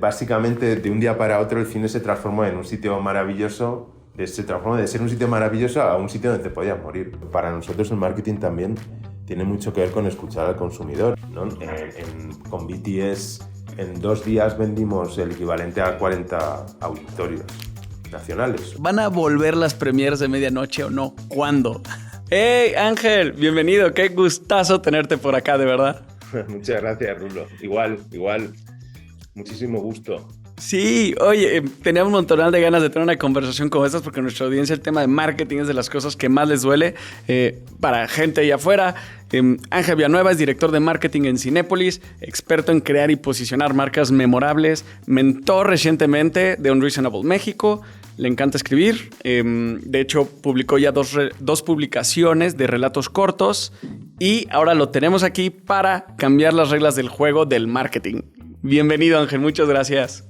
básicamente de un día para otro el cine se transformó en un sitio maravilloso, se transformó de ser un sitio maravilloso a un sitio donde te podías morir. Para nosotros el marketing también tiene mucho que ver con escuchar al consumidor, ¿no? Con BTS en 2 días vendimos el equivalente a 40 auditorios nacionales. ¿Van a volver las premieres de medianoche o no? ¿Cuándo? ¡Hey, Ángel! Bienvenido. Qué gustazo tenerte por acá, de verdad. Muchas gracias, Rulo. Igual. Muchísimo gusto. Sí, oye, teníamos un montón de ganas de tener una conversación como estas porque a nuestra audiencia el tema de marketing es de las cosas que más les duele para gente allá afuera. Ángel Villanueva es director de marketing en Cinépolis, experto en crear y posicionar marcas memorables, mentor recientemente de Unreasonable México, le encanta escribir, de hecho publicó ya dos publicaciones de relatos cortos y ahora lo tenemos aquí para cambiar las reglas del juego del marketing. Bienvenido, Ángel, muchas gracias.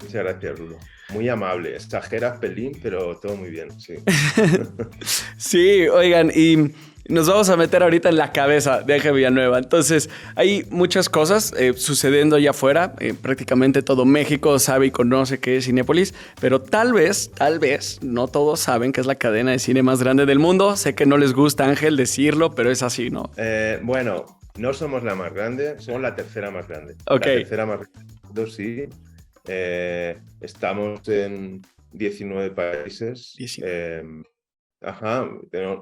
Muchas gracias, Rulo. Muy amable. Exageras pelín, pero todo muy bien, sí. Sí, oigan, y nos vamos a meter ahorita en la cabeza de Ángel Villanueva. Entonces, hay muchas cosas sucediendo allá afuera. Prácticamente todo México sabe y conoce qué es Cinépolis, pero tal vez, no todos saben que es la cadena de cine más grande del mundo. Sé que no les gusta, Ángel, decirlo, pero es así, ¿no? Bueno, no somos la más grande, somos la tercera más grande. Ok. La tercera más grande, sí. Estamos en 19 países. 19. Tenemos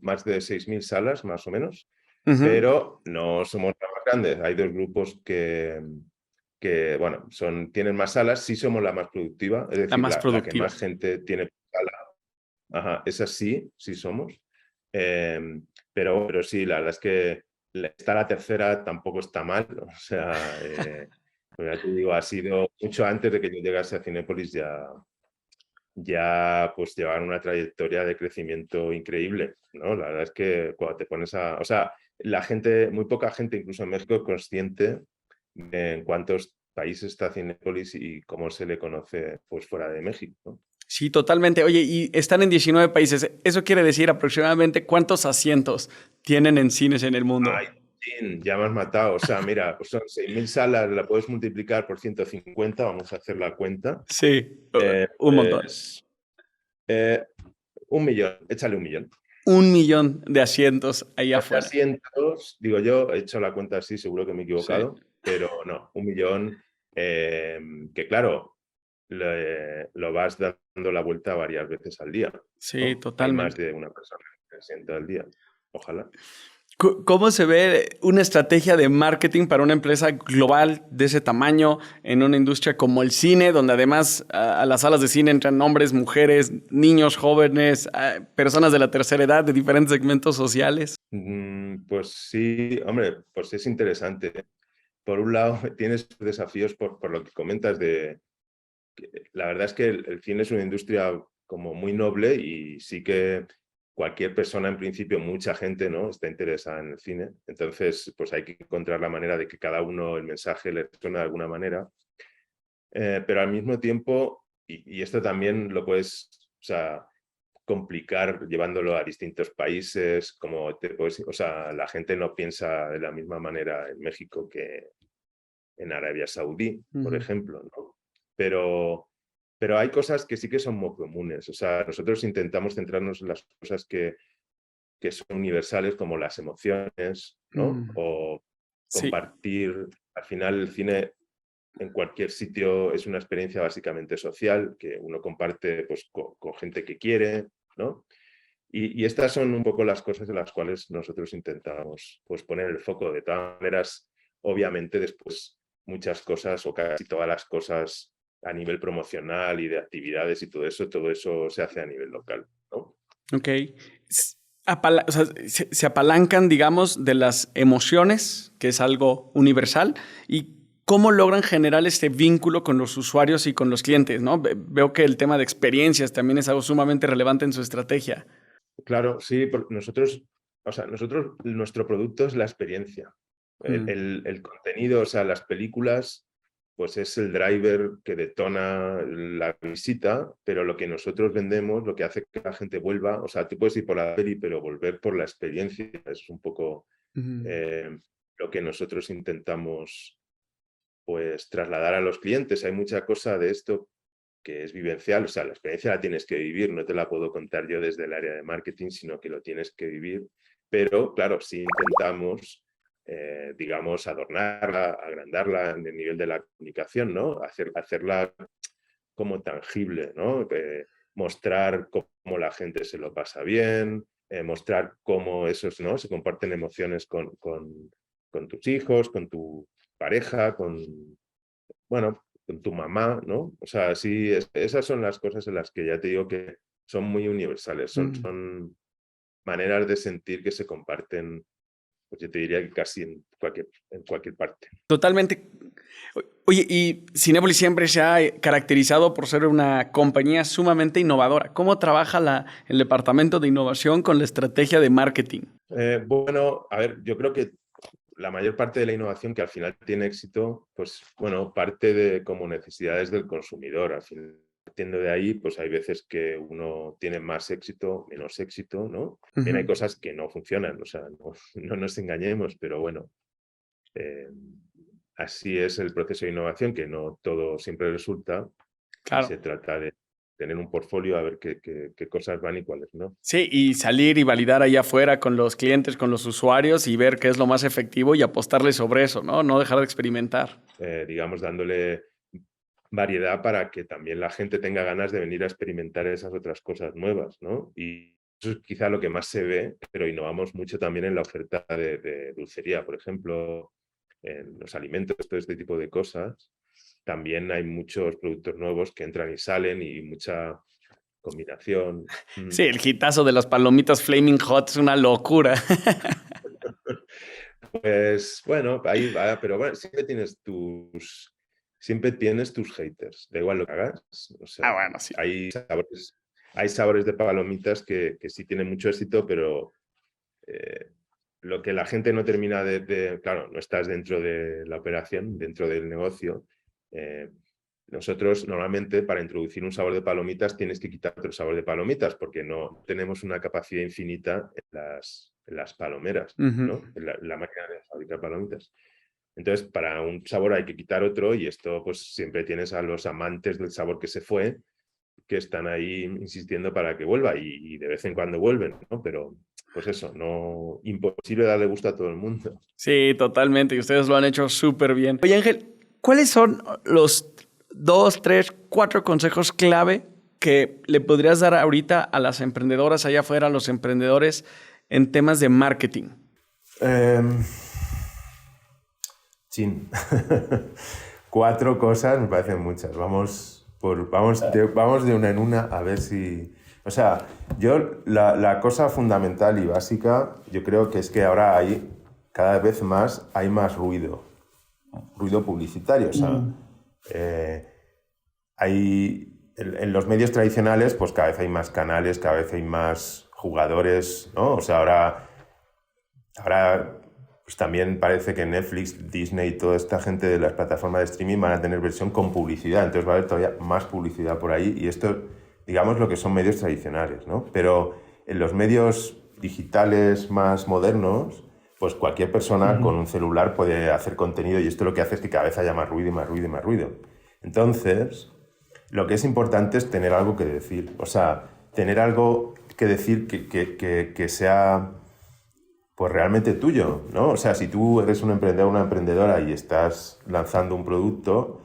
más de 6.000 salas, más o menos. Pero no somos la más grande. Hay dos grupos que bueno, tienen más salas. Sí somos la más productiva, es decir, La más la que productiva. más gente tiene sala. Esa sí somos. Pero sí, la verdad es que está la tercera tampoco está mal. O sea, pues ya te digo, ha sido mucho antes de que yo llegase a Cinépolis ya pues llevar una trayectoria de crecimiento increíble, ¿no? La verdad es que cuando te pones o sea, muy poca gente, incluso en México, es consciente de en cuántos países está Cinépolis y cómo se le conoce pues fuera de México, ¿no? Sí, totalmente. Oye, y están en 19 países. ¿Eso quiere decir aproximadamente cuántos asientos tienen en cines en el mundo? Ay, ya me has matado. O sea, mira, pues son 6.000 salas, la puedes multiplicar por 150, vamos a hacer la cuenta. Sí, un montón. Pues 1.000.000, échale 1.000.000. 1 millón de asientos ahí De afuera. asientos, digo yo, he hecho la cuenta así, seguro que me he Sí. equivocado, pero no, 1.000.000, que claro, lo vas dando la vuelta varias veces al día, Sí, ¿no? Hay más totalmente. de una persona que se sienta al día, ojalá. ¿Cómo se ve una estrategia de marketing para una empresa global de ese tamaño en una industria como el cine, donde además a las salas de cine entran hombres, mujeres, niños, jóvenes, personas de la tercera edad, de diferentes segmentos sociales? Pues sí, hombre, pues es interesante. Por un lado, tienes desafíos por lo que comentas la verdad es que el cine es una industria como muy noble y sí que cualquier persona, en principio, mucha gente, ¿no?, está interesada en el cine. Entonces, pues hay que encontrar la manera de que cada uno el mensaje le suene de alguna manera. Pero al mismo tiempo, y esto también lo puedes, o sea, complicar llevándolo a distintos países, o sea, la gente no piensa de la misma manera en México que en Arabia Saudí, por ejemplo, ¿no? Pero hay cosas que sí que son muy comunes. O sea, nosotros intentamos centrarnos en las cosas que son universales, como las emociones, ¿no? O Sí. compartir. Al final, el cine en cualquier sitio es una experiencia básicamente social, que uno comparte pues, con gente que quiere, ¿no? Y estas son un poco las cosas en las cuales nosotros intentamos pues, poner el foco. De todas maneras, obviamente, después muchas cosas o casi todas las cosas a nivel promocional y de actividades y todo eso se hace a nivel local, ¿no? Ok. O sea, se apalancan, digamos, de las emociones, que es algo universal, y cómo logran generar este vínculo con los usuarios y con los clientes, ¿no? Veo que el tema de experiencias también es algo sumamente relevante en su estrategia. Claro, sí, nosotros, nuestro producto es la experiencia. El contenido, o sea, las películas, pues es el driver que detona la visita, pero lo que nosotros vendemos, lo que hace que la gente vuelva, o sea, tú puedes ir por la peli, pero volver por la experiencia es un poco lo que nosotros intentamos pues trasladar a los clientes. Hay mucha cosa de esto que es vivencial, o sea, la experiencia la tienes que vivir, no te la puedo contar yo desde el área de marketing, sino que lo tienes que vivir. Pero, claro, sí intentamos, digamos, adornarla, agrandarla en el nivel de la comunicación, ¿no? Hacerla como tangible, ¿no? Mostrar cómo la gente se lo pasa bien, mostrar cómo esos, ¿no? Se comparten emociones con tus hijos, con tu pareja, bueno, con tu mamá, ¿no? O sea, sí, esas son las cosas en las que ya te digo que son muy universales, son maneras de sentir que se comparten, pues yo te diría que casi en cualquier parte. Totalmente. Oye, y Cinépolis siempre se ha caracterizado por ser una compañía sumamente innovadora. ¿Cómo trabaja el departamento de innovación con la estrategia de marketing? Bueno, a ver, yo creo que la mayor parte de la innovación que al final tiene éxito, pues bueno, parte de como necesidades del consumidor. Al final, partiendo de ahí, pues hay veces que uno tiene más éxito, menos éxito, ¿no? También hay cosas que no funcionan, o sea, no nos engañemos, pero bueno, así es el proceso de innovación, que no todo siempre resulta, y Claro. se trata de tener un portfolio a ver qué cosas van y cuáles no. Sí, y salir y validar allá afuera con los clientes, con los usuarios y ver qué es lo más efectivo y apostarle sobre eso, ¿no? No dejar de experimentar. Digamos, dándole variedad para que también la gente tenga ganas de venir a experimentar esas otras cosas nuevas, ¿no? Y eso es quizá lo que más se ve, pero innovamos mucho también en la oferta de dulcería, por ejemplo, en los alimentos, todo este tipo de cosas. También hay muchos productos nuevos que entran y salen y mucha combinación. Sí, el hitazo de las palomitas Flaming Hot es una locura. Pues bueno, ahí va, pero bueno, siempre tienes tus haters, da igual lo que hagas. O sea, Bueno, sí. hay sabores de palomitas que sí tienen mucho éxito, pero lo que la gente no termina claro, no estás dentro de la operación, dentro del negocio. Nosotros normalmente para introducir un sabor de palomitas tienes que quitar otro sabor de palomitas porque no tenemos una capacidad infinita en las palomeras, ¿no? En la máquina de fabricar palomitas. Entonces, para un sabor hay que quitar otro y esto pues siempre tienes a los amantes del sabor que se fue que están ahí insistiendo para que vuelva y de vez en cuando vuelven, ¿no? Pero pues eso, no imposible darle gusto a todo el mundo. Sí, totalmente. Y ustedes lo han hecho súper bien. Oye, Ángel, ¿cuáles son los 2, 3, 4 consejos clave que le podrías dar ahorita a las emprendedoras allá afuera, a los emprendedores en temas de marketing? Chin. 4 cosas me parecen muchas. Vamos de una en una a ver si... O sea, yo la cosa fundamental y básica, yo creo que es que ahora cada vez más hay más ruido publicitario. O sea, en los medios tradicionales, pues cada vez hay más canales, cada vez hay más jugadores, ¿no? O sea, ahora pues también parece que Netflix, Disney y toda esta gente de las plataformas de streaming van a tener versión con publicidad, entonces va a haber todavía más publicidad por ahí y esto, digamos, lo que son medios tradicionales, ¿no? Pero en los medios digitales más modernos, pues cualquier persona con un celular puede hacer contenido y esto lo que hace es que cada vez haya más ruido y más ruido y más ruido. Entonces, lo que es importante es tener algo que decir, o sea, tener algo que decir que sea pues realmente tuyo, ¿no? O sea, si tú eres un emprendedor o una emprendedora y estás lanzando un producto,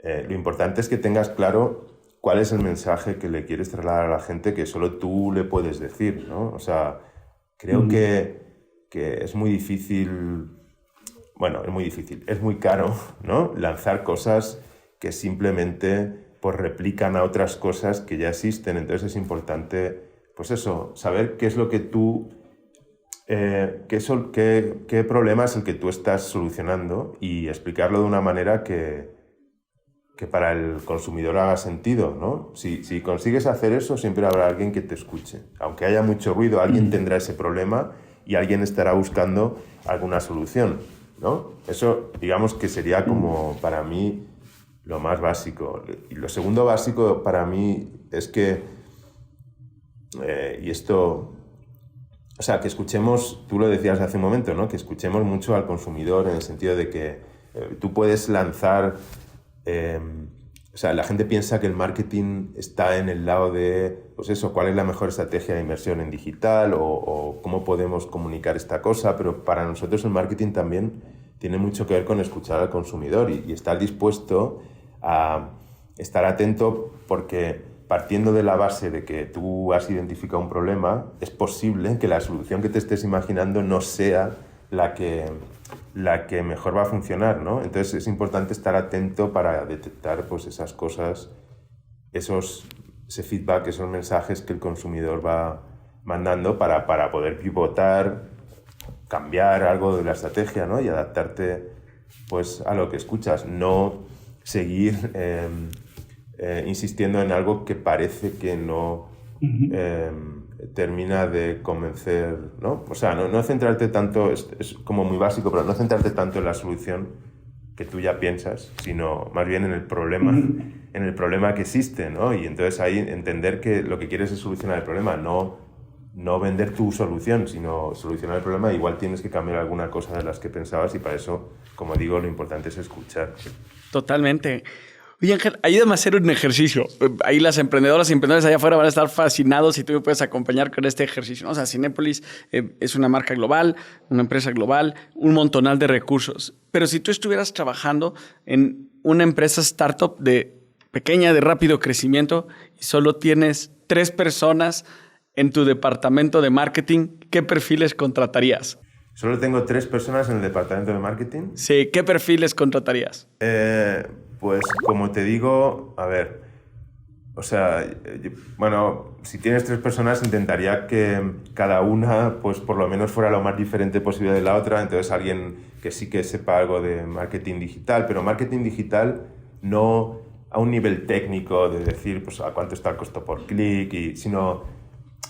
lo importante es que tengas claro cuál es el mensaje que le quieres trasladar a la gente que solo tú le puedes decir, ¿no? O sea, creo que es muy difícil, bueno, es muy difícil, es muy caro, ¿no? Lanzar cosas que simplemente pues replican a otras cosas que ya existen, entonces es importante, pues eso, saber qué es lo que tú... ¿Qué problema es el que tú estás solucionando y explicarlo de una manera que para el consumidor haga sentido, ¿no? Si consigues hacer eso, siempre habrá alguien que te escuche. Aunque haya mucho ruido, alguien tendrá ese problema y alguien estará buscando alguna solución, ¿no? Eso, digamos que sería como para mí lo más básico. Y lo segundo básico para mí es que, y esto... O sea, que escuchemos, tú lo decías hace un momento, ¿no? Que escuchemos mucho al consumidor en el sentido de que tú puedes lanzar... o sea, la gente piensa que el marketing está en el lado de, pues eso, cuál es la mejor estrategia de inversión en digital o cómo podemos comunicar esta cosa, pero para nosotros el marketing también tiene mucho que ver con escuchar al consumidor y estar dispuesto a estar atento, porque partiendo de la base de que tú has identificado un problema, es posible que la solución que te estés imaginando no sea la que mejor va a funcionar, ¿no? Entonces es importante estar atento para detectar pues, esas cosas, ese feedback, esos mensajes que el consumidor va mandando para poder pivotar, cambiar algo de la estrategia, ¿no? Y adaptarte pues, a lo que escuchas, no seguir insistiendo en algo que parece que no termina de convencer, ¿no? O sea, no centrarte tanto, es como muy básico, pero no centrarte tanto en la solución que tú ya piensas, sino más bien en el problema que existe, ¿no? Y entonces ahí entender que lo que quieres es solucionar el problema, no vender tu solución, sino solucionar el problema. Igual tienes que cambiar alguna cosa de las que pensabas y para eso, como digo, lo importante es escuchar. Totalmente. Oye, Ángel, ayúdame a hacer un ejercicio. Ahí las emprendedoras y emprendedores allá afuera van a estar fascinados si tú me puedes acompañar con este ejercicio, ¿no? O sea, Cinépolis es una marca global, una empresa global, un montonal de recursos. Pero si tú estuvieras trabajando en una empresa startup pequeña, de rápido crecimiento, y solo tienes 3 personas en tu departamento de marketing, ¿qué perfiles contratarías? ¿Solo tengo 3 personas en el departamento de marketing? Sí, ¿qué perfiles contratarías? Pues como te digo, a ver, o sea, bueno, si tienes 3 personas intentaría que cada una, pues por lo menos fuera lo más diferente posible de la otra, entonces alguien que sí que sepa algo de marketing digital, pero marketing digital no a un nivel técnico de decir, pues a cuánto está el costo por clic, sino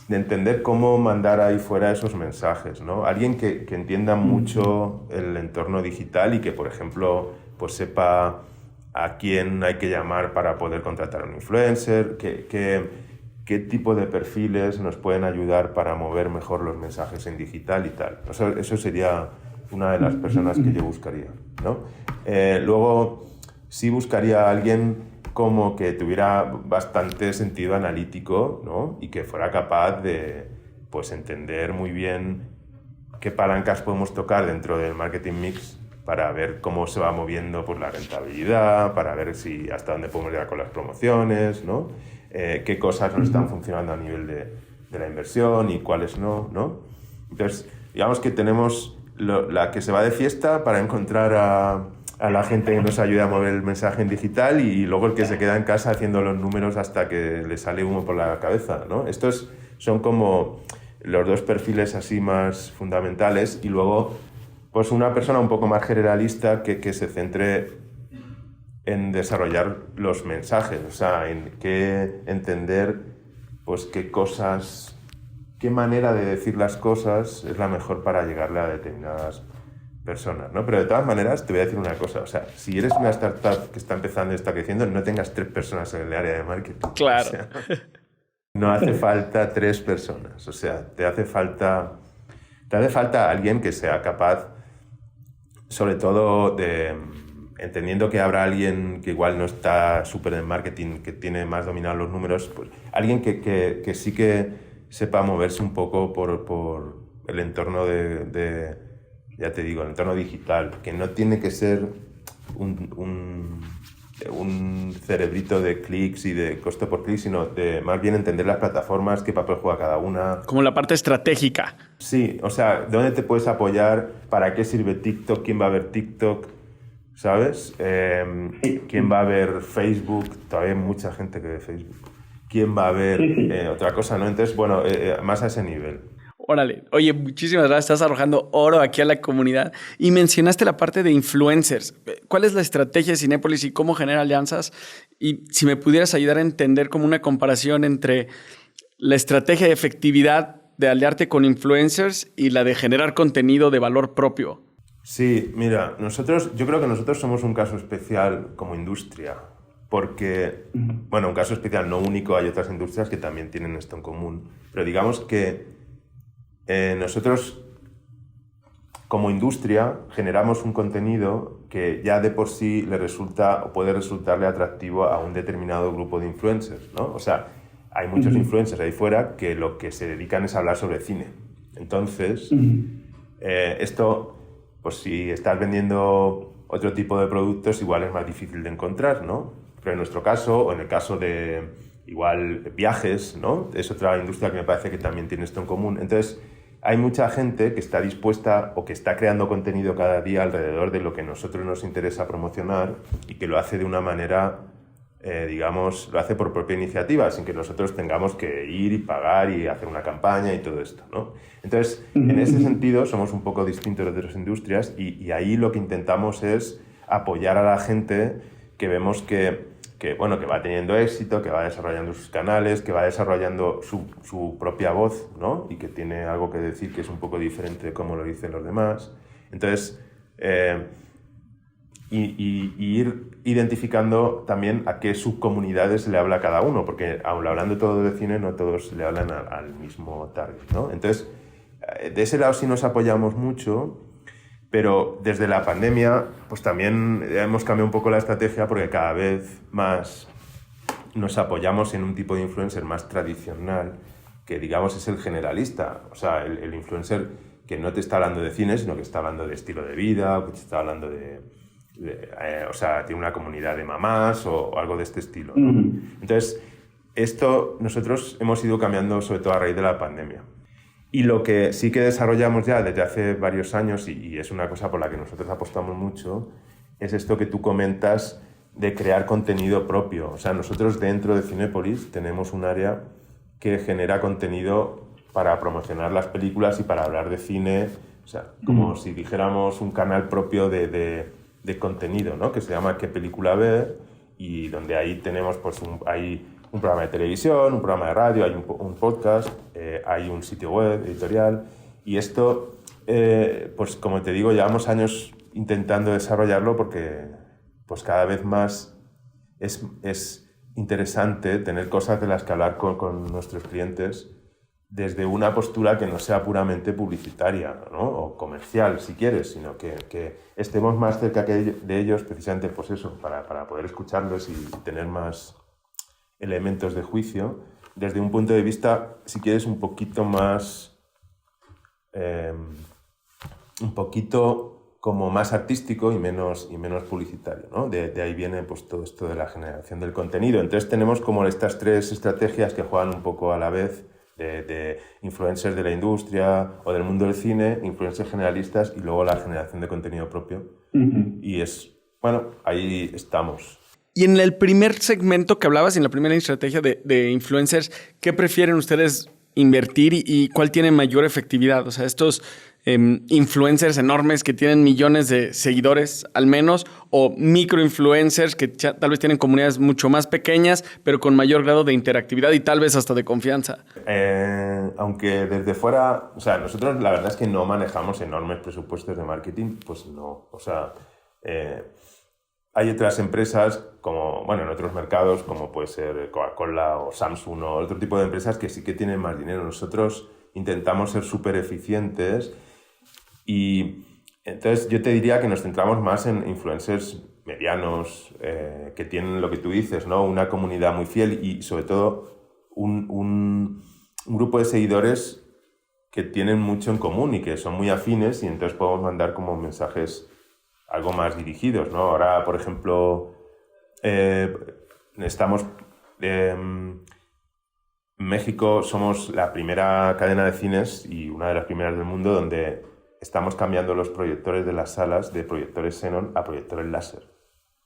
de entender cómo mandar ahí fuera esos mensajes, ¿no? Alguien que entienda mucho el entorno digital y que, por ejemplo, pues sepa a quién hay que llamar para poder contratar a un influencer, qué tipo de perfiles nos pueden ayudar para mover mejor los mensajes en digital y tal. Eso sería una de las personas que yo buscaría, ¿no? Luego sí buscaría a alguien como que tuviera bastante sentido analítico, ¿no? Y que fuera capaz de pues, entender muy bien qué palancas podemos tocar dentro del marketing mix para ver cómo se va moviendo pues, la rentabilidad, para ver hasta dónde podemos llegar con las promociones, ¿no? Qué cosas no están funcionando a nivel de la inversión y cuáles no, ¿no? Entonces, digamos que tenemos la que se va de fiesta para encontrar a la gente que nos ayuda a mover el mensaje en digital y luego el que se queda en casa haciendo los números hasta que le sale humo por la cabeza, ¿no? Estos son como los 2 perfiles así más fundamentales y luego pues una persona un poco más generalista que se centre en desarrollar los mensajes, o sea, en entender pues qué manera de decir las cosas es la mejor para llegarle a determinadas personas, ¿no? Pero de todas maneras te voy a decir una cosa, o sea, si eres una startup que está empezando y está creciendo, no tengas 3 personas en el área de marketing. Claro. O sea, no hace falta 3 personas, o sea, te hace falta alguien que sea capaz, sobre todo entendiendo que habrá alguien que igual no está súper en marketing, que tiene más dominados los números, pues alguien que sí que sepa moverse un poco por el entorno ya te digo, el entorno digital, que no tiene que ser un cerebrito de clics y de costo por clic, sino de más bien entender las plataformas, qué papel juega cada una. Como la parte estratégica. Sí, o sea, ¿dónde te puedes apoyar? ¿Para qué sirve TikTok? ¿Quién va a ver TikTok? ¿Sabes? ¿Quién va a ver Facebook? Todavía hay mucha gente que ve Facebook. ¿Quién va a ver otra cosa, no? Entonces, bueno, más a ese nivel. Órale. Oye, muchísimas gracias. Estás arrojando oro aquí a la comunidad. Y mencionaste la parte de influencers. ¿Cuál es la estrategia de Cinépolis y cómo genera alianzas? Y si me pudieras ayudar a entender como una comparación entre la estrategia de efectividad de aliarte con influencers y la de generar contenido de valor propio. Sí, mira, yo creo que nosotros somos un caso especial como industria. Porque, bueno, un caso especial no único, hay otras industrias que también tienen esto en común. Pero digamos que nosotros, como industria, generamos un contenido que ya de por sí le resulta o puede resultarle atractivo a un determinado grupo de influencers, ¿no? O sea, hay muchos influencers ahí fuera que lo que se dedican es a hablar sobre cine. Entonces, esto, pues si estás vendiendo otro tipo de productos, igual es más difícil de encontrar, ¿no? Pero en nuestro caso, o en el caso de igual viajes, ¿no? Es otra industria que me parece que también tiene esto en común. Entonces, hay mucha gente que está dispuesta o que está creando contenido cada día alrededor de lo que a nosotros nos interesa promocionar y que lo hace de una manera, digamos, lo hace por propia iniciativa, sin que nosotros tengamos que ir y pagar y hacer una campaña y todo esto, ¿no? Entonces, en ese sentido, somos un poco distintos de otras industrias y ahí lo que intentamos es apoyar a la gente que vemos que va teniendo éxito, que va desarrollando sus canales, que va desarrollando su propia voz, ¿no? Y que tiene algo que decir que es un poco diferente de cómo lo dicen los demás. Entonces, y ir identificando también a qué subcomunidades le habla cada uno, porque aun hablando todo de cine, no todos le hablan al mismo target, ¿no? Entonces, de ese lado sí nos apoyamos mucho. Pero desde la pandemia, pues también hemos cambiado un poco la estrategia porque cada vez más nos apoyamos en un tipo de influencer más tradicional, que digamos es el generalista. O sea, el influencer que no te está hablando de cine, sino que está hablando de estilo de vida, o que te está hablando o sea, tiene una comunidad de mamás o algo de este estilo, ¿no? Entonces, esto nosotros hemos ido cambiando sobre todo a raíz de la pandemia. Y lo que sí que desarrollamos ya desde hace varios años, y es una cosa por la que nosotros apostamos mucho, es esto que tú comentas de crear contenido propio. O sea, nosotros dentro de Cinépolis tenemos un área que genera contenido para promocionar las películas y para hablar de cine. O sea, como si dijéramos un canal propio de contenido, ¿no? Que se llama ¿Qué película ver? Y donde ahí tenemos pues hay un programa de televisión, un programa de radio, hay un podcast, hay un sitio web editorial. Y esto, pues como te digo, llevamos años intentando desarrollarlo porque pues cada vez más es interesante tener cosas de las que hablar con nuestros clientes desde una postura que no sea puramente publicitaria, ¿no? O comercial, si quieres, sino que estemos más cerca de ellos precisamente pues eso, para poder escucharlos y tener más elementos de juicio, desde un punto de vista, si quieres, un poquito más, un poquito como más artístico y menos publicitario, ¿no? De ahí viene pues todo esto de la generación del contenido. Entonces tenemos como estas tres estrategias que juegan un poco a la vez, de influencers de la industria o del mundo del cine, influencers generalistas y luego la generación de contenido propio. Y ahí estamos. Y en el primer segmento que hablabas, en la primera estrategia de influencers, ¿qué prefieren ustedes invertir y cuál tiene mayor efectividad? O sea, estos influencers enormes que tienen millones de seguidores al menos, o microinfluencers que tal vez tienen comunidades mucho más pequeñas, pero con mayor grado de interactividad y tal vez hasta de confianza. Aunque desde fuera, o sea, nosotros la verdad es que no manejamos enormes presupuestos de marketing, pues no, o sea... hay otras empresas, como en otros mercados, como puede ser Coca-Cola o Samsung o otro tipo de empresas que sí que tienen más dinero. Nosotros intentamos ser súper eficientes y entonces yo te diría que nos centramos más en influencers medianos que tienen lo que tú dices, ¿no? Una comunidad muy fiel y sobre todo un grupo de seguidores que tienen mucho en común y que son muy afines y entonces podemos mandar como mensajes algo más dirigidos, ¿no? Ahora, por ejemplo, estamos... en México somos la primera cadena de cines y una de las primeras del mundo donde estamos cambiando los proyectores de las salas de proyectores xenón a proyectores láser,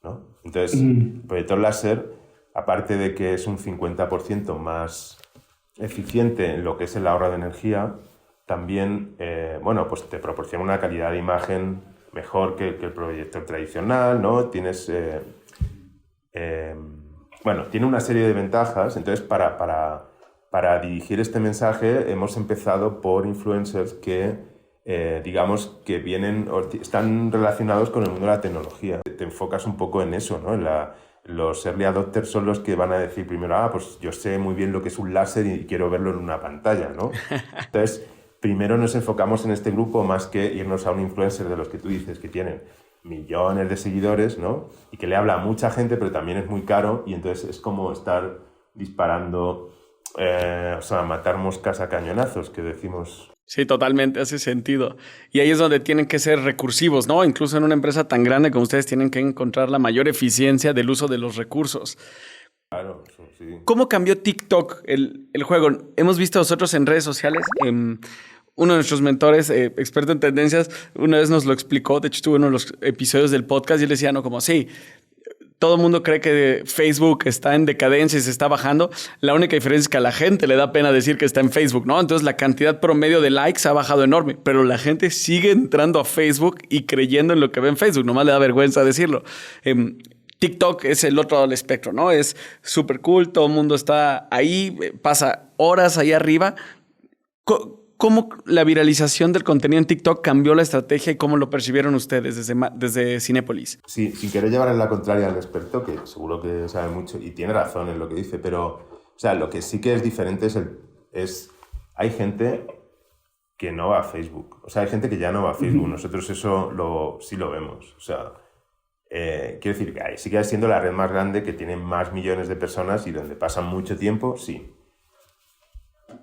¿no? Entonces, el proyector láser, aparte de que es un 50% más eficiente en lo que es el ahorro de energía, también, pues te proporciona una calidad de imagen mejor que el proyector tradicional, ¿no? Tienes, tiene una serie de ventajas. Entonces, para dirigir este mensaje hemos empezado por influencers que, digamos, que están relacionados con el mundo de la tecnología. Te enfocas un poco en eso, ¿no? Los early adopters son los que van a decir primero, pues yo sé muy bien lo que es un láser y quiero verlo en una pantalla, ¿no? Entonces, primero nos enfocamos en este grupo más que irnos a un influencer de los que tú dices que tienen millones de seguidores, ¿no? Y que le habla a mucha gente, pero también es muy caro y entonces es como estar disparando, o sea, matar moscas a cañonazos, que decimos. Sí, totalmente, hace sentido. Y ahí es donde tienen que ser recursivos, ¿no? Incluso en una empresa tan grande como ustedes tienen que encontrar la mayor eficiencia del uso de los recursos. Claro, eso sí. ¿Cómo cambió TikTok el juego? Hemos visto nosotros en redes sociales, uno de nuestros mentores, experto en tendencias, una vez nos lo explicó, de hecho estuvo en uno de los episodios del podcast y él decía, no, como sí, todo el mundo cree que Facebook está en decadencia y se está bajando. La única diferencia es que a la gente le da pena decir que está en Facebook, ¿no? Entonces la cantidad promedio de likes ha bajado enorme, pero la gente sigue entrando a Facebook y creyendo en lo que ve en Facebook. Nomás le da vergüenza decirlo. TikTok es el otro lado del espectro, ¿no? Es súper cool, todo el mundo está ahí, pasa horas ahí arriba. ¿Cómo la viralización del contenido en TikTok cambió la estrategia y cómo lo percibieron ustedes desde Cinépolis? Sí, sin querer llevar en la contraria al experto, que seguro que sabe mucho y tiene razón en lo que dice, pero o sea, lo que sí que es diferente es hay gente que no va a Facebook. O sea, hay gente que ya no va a Facebook. Nosotros eso sí lo vemos. O sea, quiero decir que sigue siendo la red más grande, que tiene más millones de personas y donde pasan mucho tiempo, sí.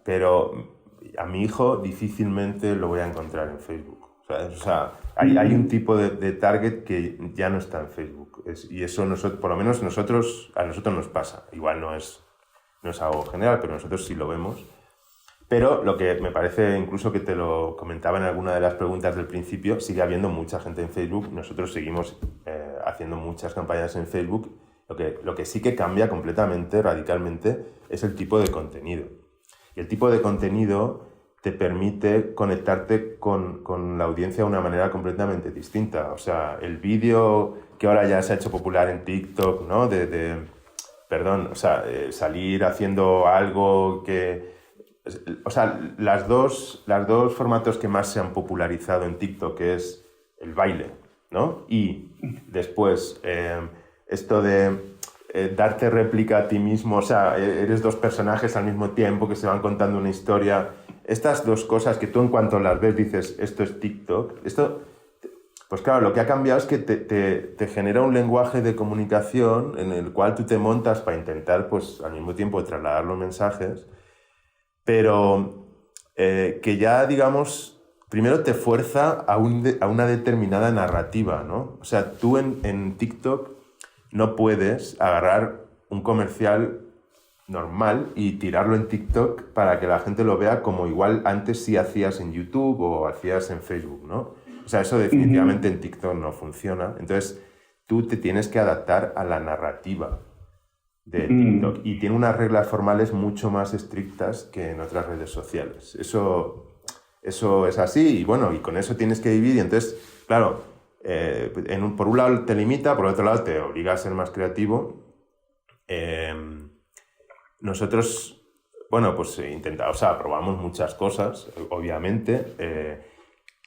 Pero a mi hijo difícilmente lo voy a encontrar en Facebook. O sea, hay un tipo de target que ya no está en Facebook. Y eso, por lo menos a nosotros nos pasa. Igual no es algo general, pero nosotros sí lo vemos. Pero lo que me parece, incluso que te lo comentaba en alguna de las preguntas del principio, sigue habiendo mucha gente en Facebook. Nosotros seguimos haciendo muchas campañas en Facebook. Lo que sí que cambia completamente, radicalmente, es el tipo de contenido. Y el tipo de contenido te permite conectarte con la audiencia de una manera completamente distinta. O sea, el vídeo que ahora ya se ha hecho popular en TikTok, ¿no? Salir haciendo algo que... O sea, las dos formatos que más se han popularizado en TikTok es el baile, ¿no? Y después esto de darte réplica a ti mismo, o sea, eres dos personajes al mismo tiempo que se van contando una historia. Estas dos cosas que tú en cuanto las ves dices, esto es TikTok. Pues claro, lo que ha cambiado es que te genera un lenguaje de comunicación en el cual tú te montas para intentar, pues, al mismo tiempo trasladar los mensajes, pero que ya, digamos, primero te fuerza a una determinada narrativa, ¿no? O sea, tú en TikTok no puedes agarrar un comercial normal y tirarlo en TikTok para que la gente lo vea como igual antes sí hacías en YouTube o hacías en Facebook, ¿no? O sea, eso definitivamente en TikTok no funciona. Entonces, tú te tienes que adaptar a la narrativa de TikTok y tiene unas reglas formales mucho más estrictas que en otras redes sociales. Eso es así y bueno, y con eso tienes que vivir y entonces, claro, por un lado te limita, por otro lado te obliga a ser más creativo. Nosotros, bueno, pues probamos muchas cosas, obviamente,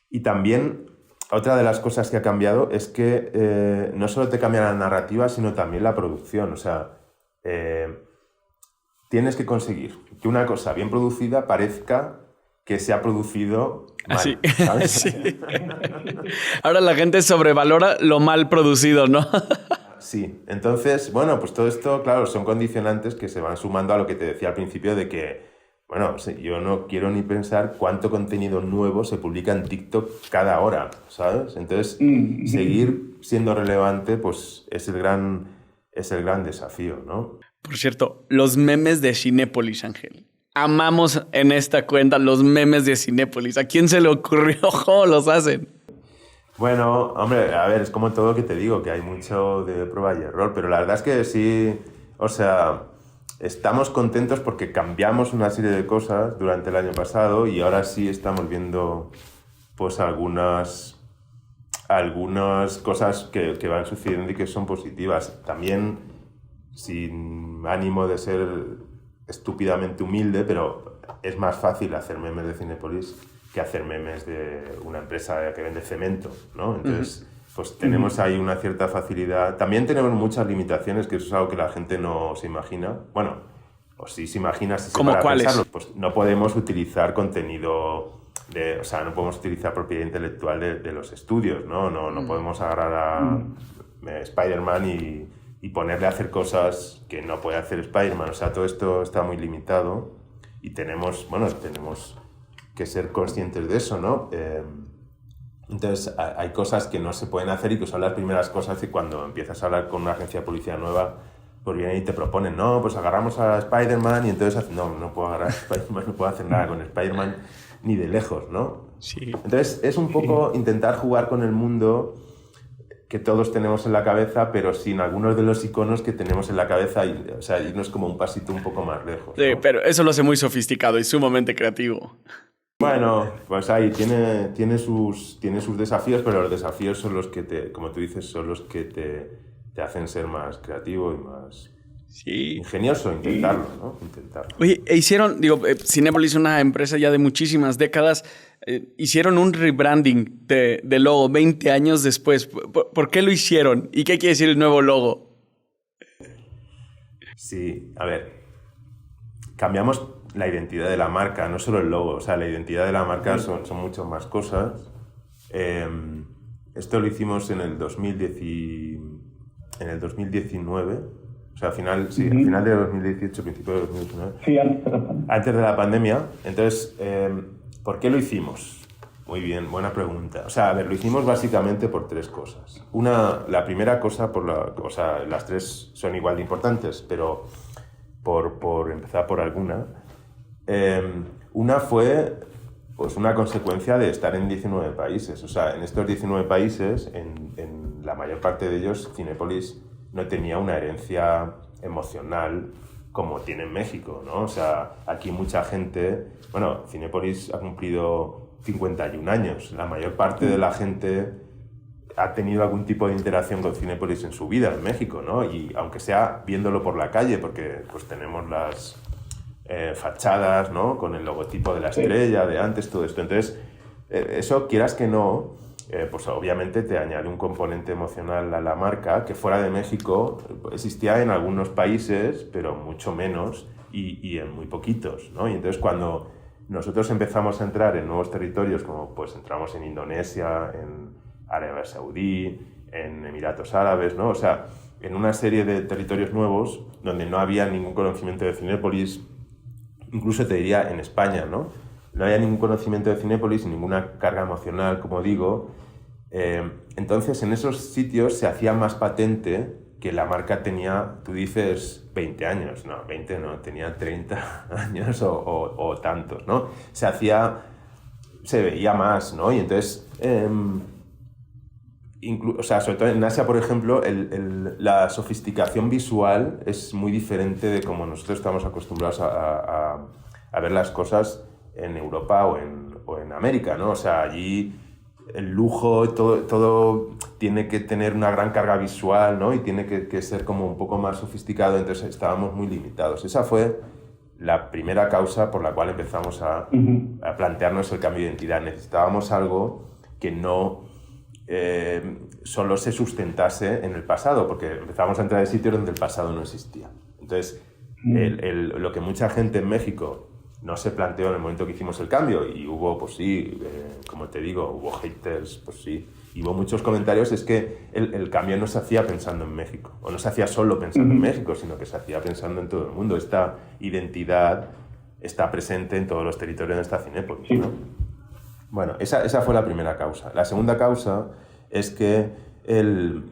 y también otra de las cosas que ha cambiado es que no solo te cambia la narrativa, sino también la producción. O sea, tienes que conseguir que una cosa bien producida parezca que se ha producido mal, así, ¿sabes? Sí. Ahora la gente sobrevalora lo mal producido, ¿no? Sí, entonces, bueno, pues todo esto, claro, son condicionantes que se van sumando a lo que te decía al principio de que, bueno, yo no quiero ni pensar cuánto contenido nuevo se publica en TikTok cada hora, ¿sabes? Entonces, seguir siendo relevante, pues es el gran desafío, ¿no? Por cierto, los memes de Cinépolis, Ángel. Amamos en esta cuenta los memes de Cinépolis. ¿A quién se le ocurrió? ¿Cómo los hacen? Bueno, hombre, a ver, es como todo que te digo, que hay mucho de prueba y error, pero la verdad es que sí, o sea, estamos contentos porque cambiamos una serie de cosas durante el año pasado y ahora sí estamos viendo pues algunas cosas que van sucediendo y que son positivas. También, sin ánimo de ser estúpidamente humilde, pero es más fácil hacer memes de Cinépolis que hacer memes de una empresa que vende cemento, ¿no? Entonces, pues tenemos ahí una cierta facilidad. También tenemos muchas limitaciones, que eso es algo que la gente no se imagina. Bueno, o sí se imagina, si se ¿Cómo para cuáles? pensarlo, pues no podemos utilizar contenido o sea, no podemos utilizar propiedad intelectual de los estudios, ¿no? No podemos agarrar a Spider-Man y ponerle a hacer cosas que no puede hacer Spider-Man. O sea, todo esto está muy limitado y tenemos que ser conscientes de eso, ¿no? Entonces, hay cosas que no se pueden hacer y que son las primeras cosas que cuando empiezas a hablar con una agencia de publicidad nueva, pues vienen y te proponen, no, pues agarramos a Spider-Man y entonces, no puedo agarrar a Spider-Man, no puedo hacer nada con Spider-Man ni de lejos, ¿no? Sí. Entonces, es un poco intentar jugar con el mundo que todos tenemos en la cabeza, pero sin algunos de los iconos que tenemos en la cabeza, o sea, irnos como un pasito un poco más lejos, ¿no? Sí, pero eso lo hace muy sofisticado y sumamente creativo. Bueno, pues ahí tiene sus desafíos, pero los desafíos son los que como tú dices, son los que te hacen ser más creativo y más ingenioso, intentarlo, ¿no? Intentarlo. Oye, hicieron, Cinépolis, una empresa ya de muchísimas décadas, hicieron un rebranding de logo 20 años después. ¿Por qué lo hicieron? ¿Y qué quiere decir el nuevo logo? Sí, a ver, cambiamos la identidad de la marca, no solo el logo, o sea, la identidad de la marca son muchas más cosas. Esto lo hicimos en el 2019, o sea, al final de 2018, principio de 2019. Sí, antes de la pandemia. Entonces, ¿por qué lo hicimos? Muy bien, buena pregunta. O sea, a ver, lo hicimos básicamente por tres cosas. La primera cosa, o sea, las tres son igual de importantes, pero por empezar por alguna. Una fue pues una consecuencia de estar en 19 países. O sea, en estos 19 países, en la mayor parte de ellos, Cinépolis no tenía una herencia emocional como tiene en México, ¿no? O sea, aquí mucha gente... Bueno, Cinépolis ha cumplido 51 años. La mayor parte de la gente ha tenido algún tipo de interacción con Cinépolis en su vida en México, ¿no? Y aunque sea viéndolo por la calle, porque pues tenemos las fachadas, ¿no? Con el logotipo de la estrella de antes, todo esto. Entonces, eso, quieras que no, pues obviamente te añade un componente emocional a la marca que fuera de México existía en algunos países, pero mucho menos y en muy poquitos, ¿no? Y entonces cuando nosotros empezamos a entrar en nuevos territorios, como pues entramos en Indonesia, en Arabia Saudí, en Emiratos Árabes, ¿no? O sea, en una serie de territorios nuevos donde no había ningún conocimiento de Cinépolis, incluso te diría en España, ¿no? No había ningún conocimiento de Cinépolis, ninguna carga emocional, como digo. Entonces, en esos sitios se hacía más patente que la marca tenía, tú dices, 20 años. No, 20 no, tenía 30 años o tantos, ¿no? Se veía más, ¿no? Y entonces, o sea, sobre todo en Asia, por ejemplo, la sofisticación visual es muy diferente de como nosotros estamos acostumbrados a ver las cosas en Europa o en América, ¿no? O sea, allí el lujo, todo tiene que tener una gran carga visual, ¿no? Y tiene que ser como un poco más sofisticado, entonces estábamos muy limitados. Esa fue la primera causa por la cual empezamos a plantearnos el cambio de identidad. Necesitábamos algo que no solo se sustentase en el pasado, porque empezamos a entrar en sitios donde el pasado no existía. Entonces, lo que mucha gente en México no se planteó en el momento que hicimos el cambio, y hubo, pues sí, como te digo, hubo haters, pues sí, y hubo muchos comentarios, es que el cambio no se hacía pensando en México, o no se hacía solo pensando en México, sino que se hacía pensando en todo el mundo. Esta identidad está presente en todos los territorios de esta Cinépolis, ¿no? Bueno, esa fue la primera causa. La segunda causa es que el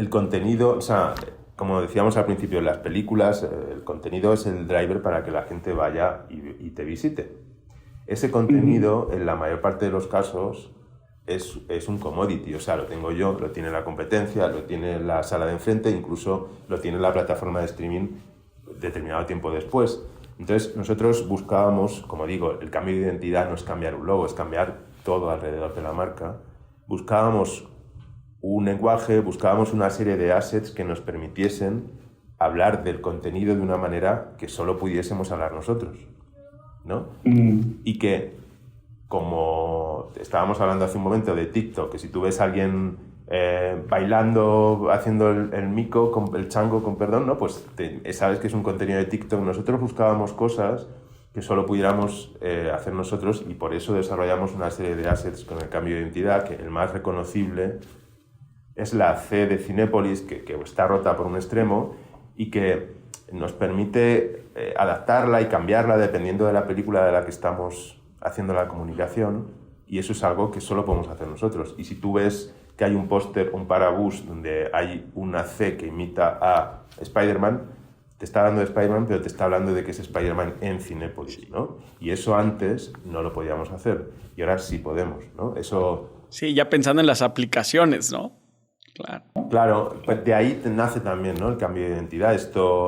contenido, o sea, como decíamos al principio, en las películas, el contenido es el driver para que la gente vaya y te visite. Ese contenido, en la mayor parte de los casos, es un commodity, o sea, lo tengo yo, lo tiene la competencia, lo tiene la sala de enfrente, incluso lo tiene la plataforma de streaming determinado tiempo después. Entonces, nosotros buscábamos, como digo, el cambio de identidad no es cambiar un logo, es cambiar todo alrededor de la marca. Buscábamos un lenguaje, buscábamos una serie de assets que nos permitiesen hablar del contenido de una manera que solo pudiésemos hablar nosotros, ¿no? Y que, como estábamos hablando hace un momento de TikTok, que si tú ves a alguien bailando, haciendo el mico, el chango, con perdón, ¿no? Pues sabes que es un contenido de TikTok. Nosotros buscábamos cosas que solo pudiéramos hacer nosotros, y por eso desarrollamos una serie de assets con el cambio de identidad, que el más reconocible es la C de Cinépolis, que está rota por un extremo y que nos permite adaptarla y cambiarla dependiendo de la película de la que estamos haciendo la comunicación, y eso es algo que solo podemos hacer nosotros. Y si tú ves que hay un póster, un parabús, donde hay una C que imita a Spider-Man, te está hablando de Spider-Man, pero te está hablando de que es Spider-Man en Cinépolis, ¿no? Y eso antes no lo podíamos hacer, y ahora sí podemos, ¿no? Eso... Sí, ya pensando en las aplicaciones, ¿no? Claro. Claro, pues de ahí nace también, ¿no?, el cambio de identidad.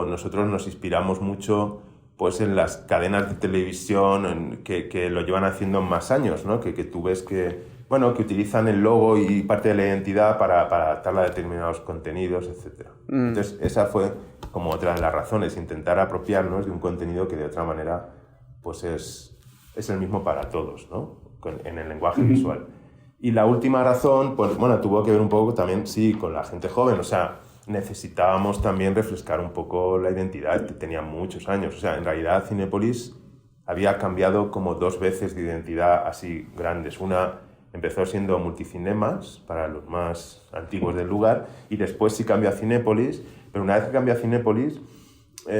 Nosotros nos inspiramos mucho, pues, en las cadenas de televisión que lo llevan haciendo más años, ¿no? Que tú ves que, bueno, que utilizan el logo y parte de la identidad para adaptarla a determinados contenidos, etc. Entonces, esa fue como otra de las razones, intentar apropiarnos de un contenido que de otra manera, pues, es el mismo para todos, ¿no?, en el lenguaje visual. Y la última razón, pues bueno, tuvo que ver un poco también, sí, con la gente joven. O sea, necesitábamos también refrescar un poco la identidad. Tenía muchos años. O sea, en realidad Cinépolis había cambiado como 2 veces de identidad así grandes. Una empezó siendo Multicinemas, para los más antiguos del lugar, y después sí cambió a Cinépolis. Pero una vez que cambió a Cinépolis,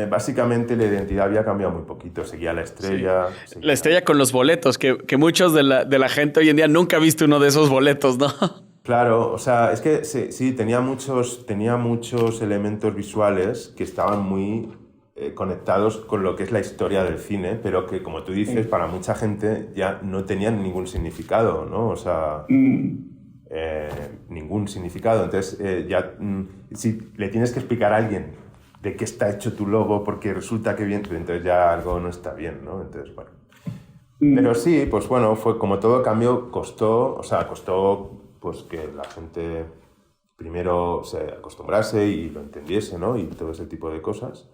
básicamente la identidad había cambiado muy poquito. Seguía la estrella. Sí. Seguía... La estrella con los boletos, que muchos de la gente hoy en día nunca ha visto uno de esos boletos, ¿no? Claro, o sea, es que sí, tenía muchos elementos visuales que estaban muy conectados con lo que es la historia del cine, pero que, como tú dices, para mucha gente ya no tenían ningún significado, ¿no? O sea, ningún significado. Entonces, si le tienes que explicar a alguien de qué está hecho tu logo, porque resulta que bien, entonces ya algo no está bien, ¿no? Entonces, bueno. Pero sí, pues bueno, fue como todo cambio, costó pues que la gente primero se acostumbrase y lo entendiese, ¿no? Y todo ese tipo de cosas.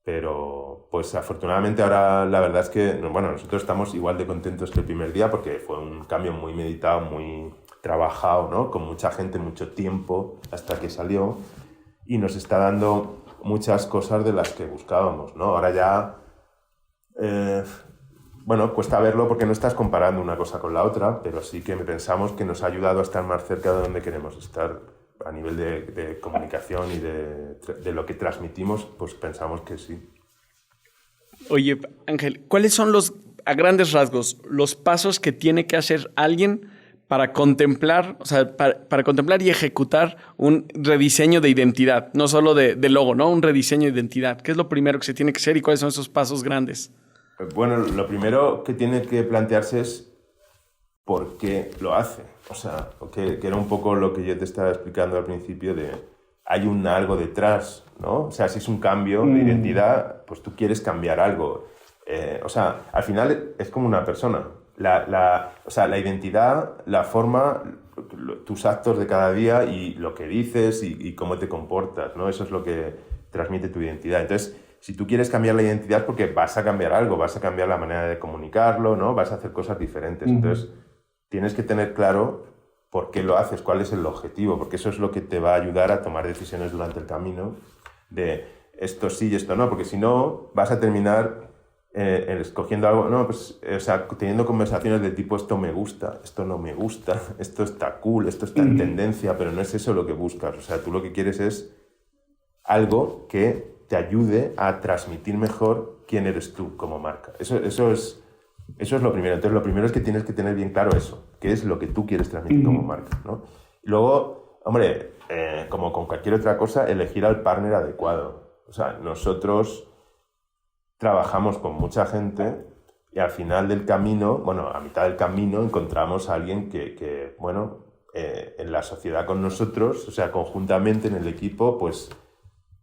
Pero, pues afortunadamente ahora la verdad es que, bueno, nosotros estamos igual de contentos que el primer día, porque fue un cambio muy meditado, muy trabajado, ¿no? Con mucha gente, mucho tiempo hasta que salió, y nos está dando muchas cosas de las que buscábamos, ¿no? Ahora ya, bueno, cuesta verlo porque no estás comparando una cosa con la otra, pero sí que pensamos que nos ha ayudado a estar más cerca de donde queremos estar a nivel de comunicación y de lo que transmitimos, pues pensamos que sí. Oye, Ángel, ¿cuáles son a grandes rasgos, los pasos que tiene que hacer alguien para contemplar, o sea, para contemplar y ejecutar un rediseño de identidad, no solo de logo, ¿no? Un rediseño de identidad. ¿Qué es lo primero que se tiene que hacer y cuáles son esos pasos grandes? Bueno, lo primero que tiene que plantearse es por qué lo hace. O sea, que era un poco lo que yo te estaba explicando al principio de hay algo detrás, ¿no? O sea, si es un cambio de identidad, pues tú quieres cambiar algo. O sea, al final es como una persona. O sea, la identidad, la forma, tus actos de cada día y lo que dices y cómo te comportas, ¿no? Eso es lo que transmite tu identidad. Entonces, si tú quieres cambiar la identidad es porque vas a cambiar algo, vas a cambiar la manera de comunicarlo, ¿no? Vas a hacer cosas diferentes. Entonces, tienes que tener claro por qué lo haces, cuál es el objetivo, porque eso es lo que te va a ayudar a tomar decisiones durante el camino de esto sí y esto no, porque si no, vas a terminar escogiendo algo, no, pues, o sea, teniendo conversaciones de tipo esto me gusta, esto no me gusta, esto está cool, esto está en tendencia, pero no es eso lo que buscas. O sea, tú lo que quieres es algo que te ayude a transmitir mejor quién eres tú como marca. Eso es lo primero. Entonces, lo primero es que tienes que tener bien claro eso, qué es lo que tú quieres transmitir como marca, ¿no? Y luego, hombre, como con cualquier otra cosa, elegir al partner adecuado. O sea, nosotros trabajamos con mucha gente y al final del camino, bueno, a mitad del camino encontramos a alguien que en la sociedad con nosotros, o sea, conjuntamente en el equipo, pues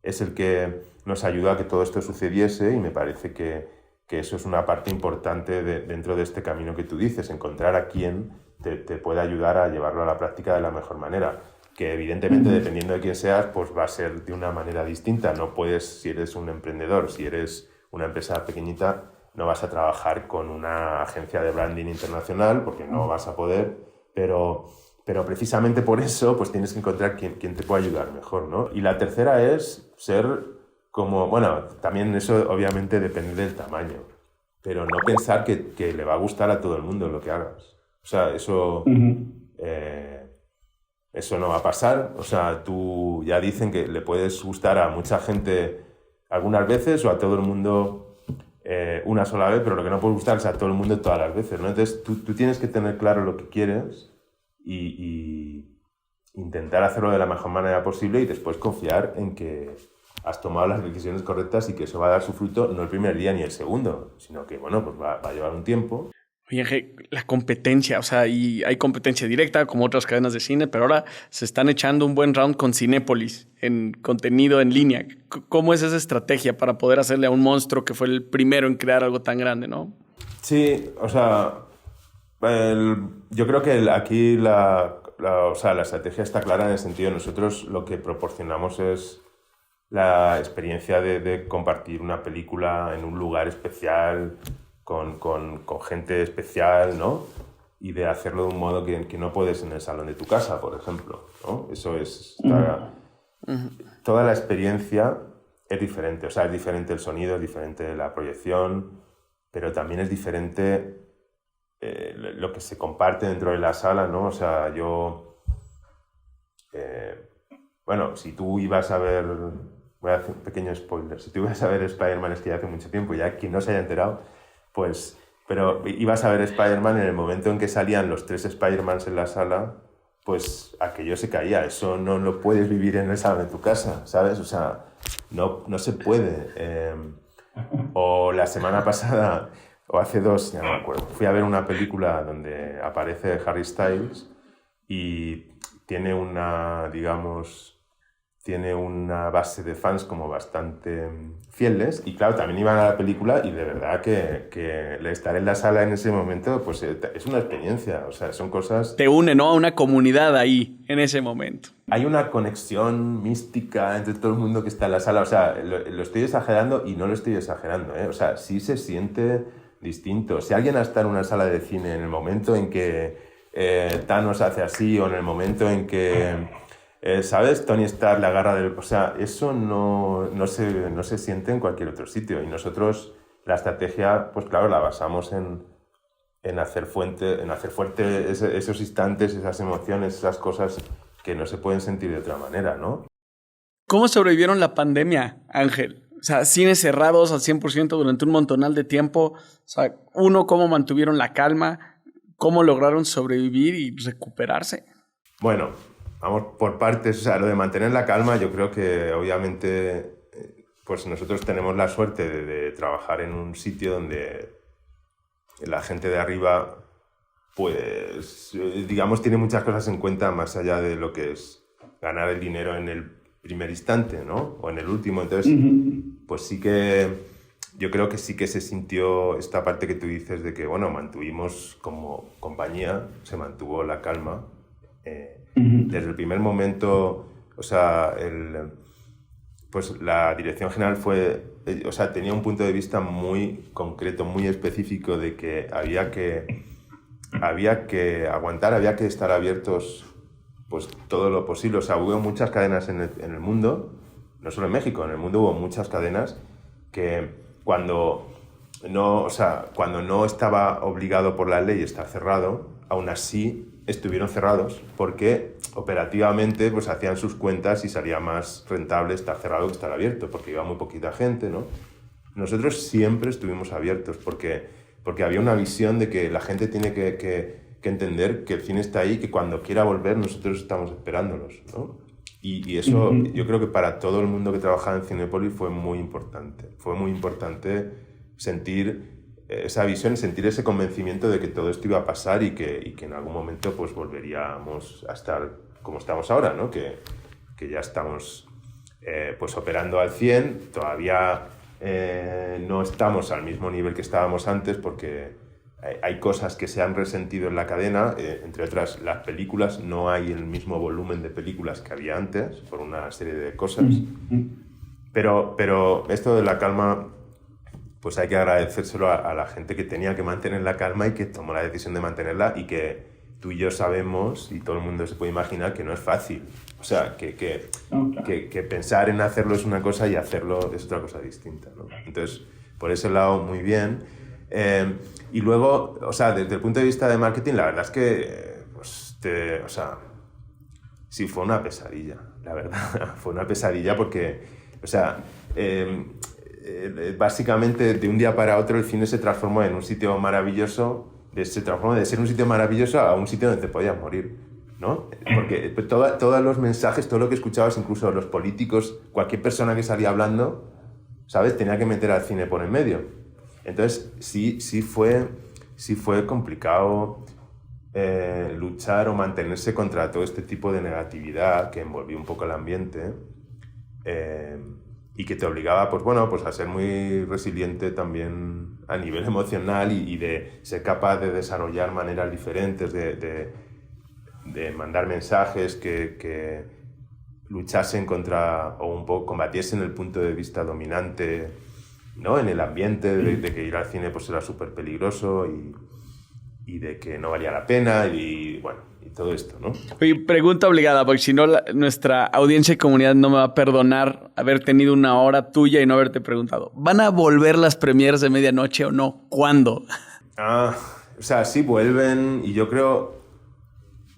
es el que nos ayuda a que todo esto sucediese, y me parece que eso es una parte importante dentro de este camino que tú dices, encontrar a quien te pueda ayudar a llevarlo a la práctica de la mejor manera. Que evidentemente, dependiendo de quién seas, pues va a ser de una manera distinta. No puedes, si eres un emprendedor, si eres una empresa pequeñita, no vas a trabajar con una agencia de branding internacional porque no vas a poder, pero precisamente por eso pues tienes que encontrar quién te puede ayudar mejor, ¿no? Y la tercera es ser como, bueno, también eso obviamente depende del tamaño, pero no pensar que le va a gustar a todo el mundo lo que hagas. O sea, eso no va a pasar. O sea, tú ya dicen que le puedes gustar a mucha gente algunas veces o a todo el mundo una sola vez, pero lo que no puede gustar es a todo el mundo todas las veces, ¿no? Entonces tú tienes que tener claro lo que quieres y intentar hacerlo de la mejor manera posible y después confiar en que has tomado las decisiones correctas y que eso va a dar su fruto no el primer día ni el segundo, sino que, bueno, pues va a llevar un tiempo. Oye, la competencia, o sea, y hay competencia directa como otras cadenas de cine, pero ahora se están echando un buen round con Cinépolis en contenido en línea. ¿Cómo es esa estrategia para poder hacerle a un monstruo que fue el primero en crear algo tan grande, no? Sí, o sea, yo creo que aquí o sea, la estrategia está clara en el sentido de nosotros lo que proporcionamos es la experiencia de compartir una película en un lugar especial, con gente especial, ¿no? Y de hacerlo de un modo que no puedes en el salón de tu casa, por ejemplo, ¿no? Eso es... Toda la experiencia es diferente, o sea, es diferente el sonido, es diferente la proyección, pero también es diferente lo que se comparte dentro de la sala, ¿no? O sea, bueno, si tú ibas a ver... Voy a hacer un pequeño spoiler. Si tú ibas a ver Spider-Man, es que ya hace mucho tiempo, ya quien no se haya enterado, pues... Pero ibas a ver Spider-Man en el momento en que salían los 3 Spider-Mans en la sala, pues aquello se caía. Eso no lo puedes vivir en el salón de tu casa, ¿sabes? O sea, no se puede. O la semana pasada, o hace 2, ya no me acuerdo, fui a ver una película donde aparece Harry Styles y tiene una, digamos... tiene una base de fans como bastante fieles y claro, también iban a la película y de verdad que estar en la sala en ese momento pues es una experiencia, o sea, son cosas... Te une, ¿no? A una comunidad ahí, en ese momento. Hay una conexión mística entre todo el mundo que está en la sala, o sea, lo estoy exagerando y no lo estoy exagerando, ¿eh? O sea, sí se siente distinto. Si alguien está en una sala de cine en el momento en que Thanos hace así o en el momento en que... ¿sabes? Tony Stark la agarra del... O sea, eso no se siente en cualquier otro sitio. Y nosotros la estrategia, pues claro, la basamos en hacer fuerte esos instantes, esas emociones, esas cosas que no se pueden sentir de otra manera, ¿no? ¿Cómo sobrevivieron la pandemia, Ángel? O sea, cines cerrados al 100% durante un montonal de tiempo. O sea, ¿cómo mantuvieron la calma? ¿Cómo lograron sobrevivir y recuperarse? Bueno... Vamos por partes, o sea, lo de mantener la calma, yo creo que obviamente pues nosotros tenemos la suerte de trabajar en un sitio donde la gente de arriba, pues, digamos, tiene muchas cosas en cuenta más allá de lo que es ganar el dinero en el primer instante, ¿no? O en el último. Entonces, pues sí que, yo creo que sí que se sintió esta parte que tú dices de que, bueno, mantuvimos como compañía, se mantuvo la calma. Desde el primer momento, o sea, pues la dirección general o sea, tenía un punto de vista muy concreto, muy específico de que había que aguantar, había que estar abiertos pues todo lo posible. O sea, hubo muchas cadenas en el mundo, no solo en México, en el mundo hubo muchas cadenas que cuando no estaba obligado por la ley estar cerrado, aún así estuvieron cerrados porque operativamente pues hacían sus cuentas y salía más rentable estar cerrado que estar abierto porque iba muy poquita gente, ¿no? Nosotros siempre estuvimos abiertos porque había una visión de que la gente tiene que entender que el cine está ahí, que cuando quiera volver nosotros estamos esperándolos, ¿no? Y eso yo creo que para todo el mundo que trabajaba en Cinépolis fue muy importante. Fue muy importante sentir esa visión, sentir ese convencimiento de que todo esto iba a pasar y que en algún momento pues volveríamos a estar como estamos ahora, ¿no? Que ya estamos pues operando al 100, todavía no estamos al mismo nivel que estábamos antes porque hay cosas que se han resentido en la cadena, entre otras las películas, no hay el mismo volumen de películas que había antes por una serie de cosas, pero esto de la calma pues hay que agradecérselo a la gente que tenía que mantener la calma y que tomó la decisión de mantenerla y que tú y yo sabemos, y todo el mundo se puede imaginar, que no es fácil. O sea, que pensar en hacerlo es una cosa y hacerlo es otra cosa distinta, ¿no? Entonces, por ese lado, muy bien. Y luego, o sea, desde el punto de vista de marketing, la verdad es que, o sea, sí, fue una pesadilla, la verdad. Fue una pesadilla porque, o sea, básicamente de un día para otro el cine se transformó en un sitio maravilloso, se transformó de ser un sitio maravilloso a un sitio donde te podías morir, ¿no? Porque todos los mensajes, todo lo que escuchabas, incluso los políticos, cualquier persona que salía hablando, ¿sabes? Tenía que meter al cine por en medio. Entonces, sí fue complicado luchar o mantenerse contra todo este tipo de negatividad que envolvía un poco el ambiente y que te obligaba, pues bueno, pues a ser muy resiliente también a nivel emocional y de ser capaz de desarrollar maneras diferentes de mandar mensajes que luchasen contra o un poco combatiesen el punto de vista dominante, ¿no? En el ambiente de que ir al cine pues era súper peligroso y de que no valía la pena y bueno, y todo esto, ¿no? Oye, pregunta obligada, porque si no nuestra audiencia y comunidad no me va a perdonar haber tenido una hora tuya y no haberte preguntado. ¿Van a volver las premieres de medianoche o no? ¿Cuándo? O sea, sí vuelven y yo creo...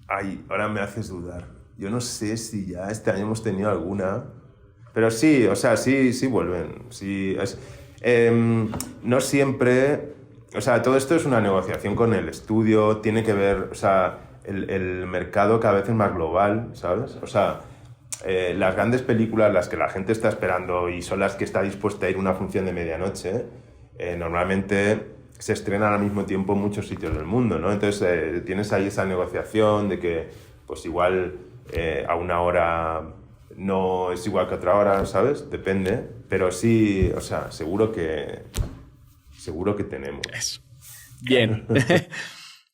Ay, ahora me haces dudar. Yo no sé si ya este año hemos tenido alguna, pero sí, o sea, sí vuelven. Sí, no siempre... O sea, todo esto es una negociación con el estudio, tiene que ver, o sea, el mercado cada vez es más global, ¿sabes? O sea, las grandes películas, las que la gente está esperando y son las que está dispuesta a ir a una función de medianoche, normalmente se estrenan al mismo tiempo en muchos sitios del mundo, ¿no? Entonces tienes ahí esa negociación de que, pues igual a una hora no es igual que a otra hora, ¿sabes? Depende, pero sí, o sea, seguro que tenemos. Eso. Bien.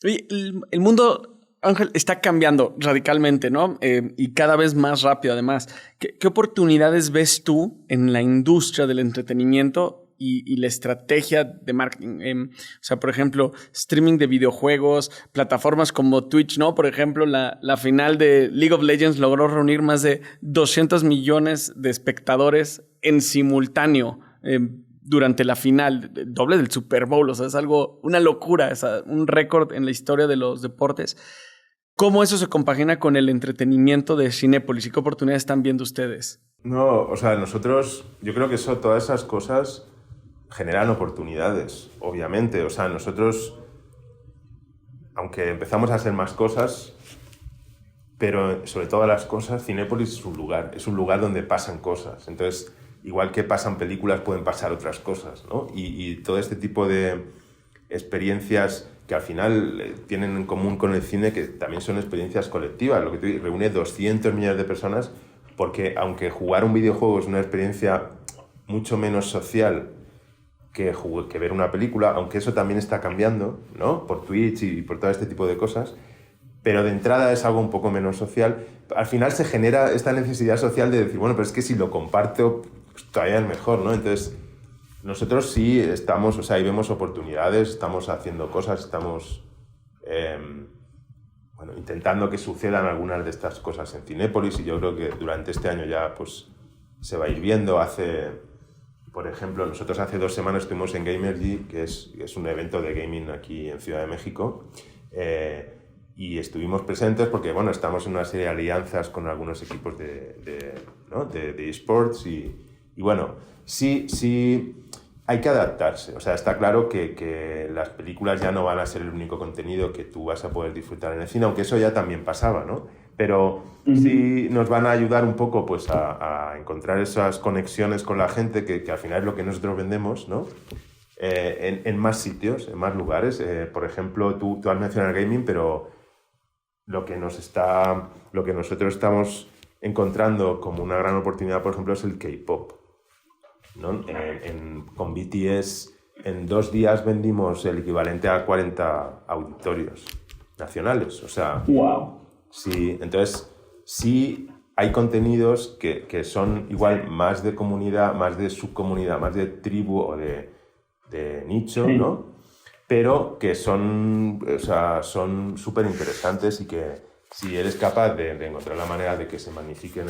Oye, el mundo, Ángel, está cambiando radicalmente, ¿no? Y cada vez más rápido, además. ¿Qué oportunidades ves tú en la industria del entretenimiento y la estrategia de marketing? O sea, por ejemplo, streaming de videojuegos, plataformas como Twitch, ¿no? Por ejemplo, la final de League of Legends logró reunir más de 200 millones de espectadores en simultáneo durante la final, doble del Super Bowl. O sea, es algo, una locura, es un récord en la historia de los deportes. ¿Cómo eso se compagina con el entretenimiento de Cinépolis y qué oportunidades están viendo ustedes? No, o sea, nosotros, yo creo que todas esas cosas generan oportunidades, obviamente. O sea, nosotros, aunque empezamos a hacer más cosas, pero sobre todas las cosas, Cinépolis es un lugar donde pasan cosas. Entonces, igual que pasan películas, pueden pasar otras cosas, ¿no? Y todo este tipo de experiencias que al final tienen en común con el cine, que también son experiencias colectivas, lo que te reúne 200 millones de personas, porque aunque jugar un videojuego es una experiencia mucho menos social que ver una película, aunque eso también está cambiando, ¿no? Por Twitch y por todo este tipo de cosas, pero de entrada es algo un poco menos social. Al final se genera esta necesidad social de decir, bueno, pero es que si lo comparto, pues todavía es mejor, ¿no? Entonces, nosotros sí estamos, o sea, ahí vemos oportunidades, estamos haciendo cosas, estamos intentando que sucedan algunas de estas cosas en Cinépolis y yo creo que durante este año ya pues se va a ir viendo. Por ejemplo, nosotros hace 2 semanas estuvimos en Gamergy, que es un evento de gaming aquí en Ciudad de México, y estuvimos presentes porque, bueno, estamos en una serie de alianzas con algunos equipos de eSports y bueno, sí hay que adaptarse. O sea, está claro que las películas ya no van a ser el único contenido que tú vas a poder disfrutar en el cine, aunque eso ya también pasaba, ¿no? Pero sí nos van a ayudar un poco pues, a encontrar esas conexiones con la gente que al final es lo que nosotros vendemos, ¿no? En más sitios, en más lugares. Por ejemplo, tú has mencionado el gaming, pero lo que nosotros estamos encontrando como una gran oportunidad, por ejemplo, es el K-pop, ¿no? Con BTS, en 2 días vendimos el equivalente a 40 auditorios nacionales. O sea, wow. Sí, entonces sí hay contenidos que son igual más de comunidad, más de subcomunidad, más de tribu o de nicho, sí, ¿no? Pero que son súper interesantes y que si eres capaz de encontrar la manera de que se magnifiquen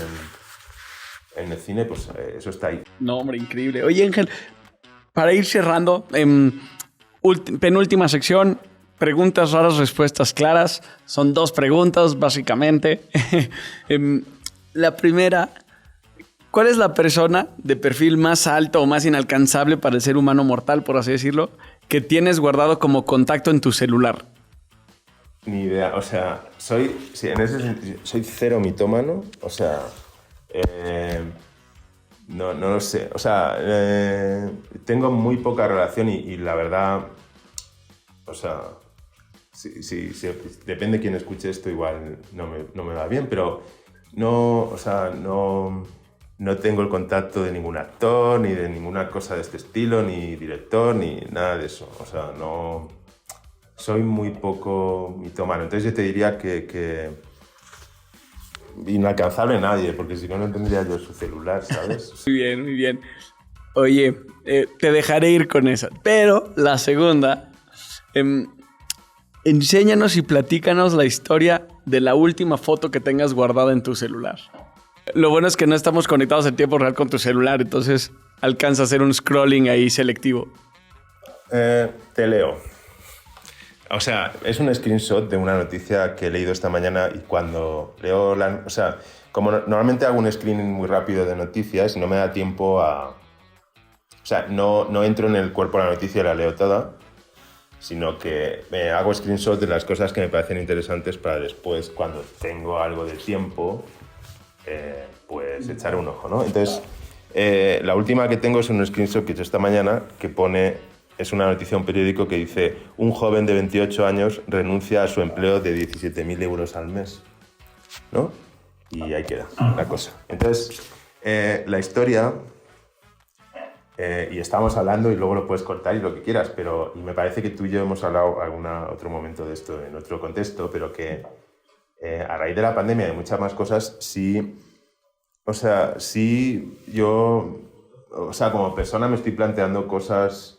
en el cine, pues eso está ahí. No, hombre, increíble. Oye, Ángel, para ir cerrando, Penúltima sección, preguntas raras, respuestas claras. Son 2 preguntas, básicamente. La primera, ¿cuál es la persona de perfil más alto o más inalcanzable para el ser humano mortal, por así decirlo, que tienes guardado como contacto en tu celular? Ni idea, o sea, soy cero mitómano, o sea, no lo sé, o sea, tengo muy poca relación y la verdad, o sea, sí, depende de quién escuche esto, igual no me va bien, pero no, o sea, no tengo el contacto de ningún actor, ni de ninguna cosa de este estilo, ni director, ni nada de eso, o sea, no... Soy muy poco mitómano, entonces yo te diría que inalcanzable nadie, porque si no, no tendría yo su celular, ¿sabes? Muy bien, muy bien. Oye, te dejaré ir con esa. Pero la segunda, enséñanos y platícanos la historia de la última foto que tengas guardada en tu celular. Lo bueno es que no estamos conectados en tiempo real con tu celular, entonces alcanza a hacer un scrolling ahí selectivo. Te leo. O sea, es un screenshot de una noticia que he leído esta mañana y cuando leo o sea, como normalmente hago un screening muy rápido de noticias y no me da tiempo a... O sea, no entro en el cuerpo de la noticia y la leo toda, sino que me hago screenshot de las cosas que me parecen interesantes para después, cuando tengo algo de tiempo, pues echar un ojo, ¿no? Entonces, la última que tengo es un screenshot que he hecho esta mañana que pone... Es una noticia de un periódico que dice: un joven de 28 años renuncia a su empleo de 17.000 euros al mes, ¿no? Y ahí queda la cosa. Entonces, la historia, y estamos hablando y luego lo puedes cortar y lo que quieras, pero y me parece que tú y yo hemos hablado algún otro momento de esto en otro contexto, pero que a raíz de la pandemia y muchas más cosas, sí, o sea, sí yo, o sea, como persona me estoy planteando cosas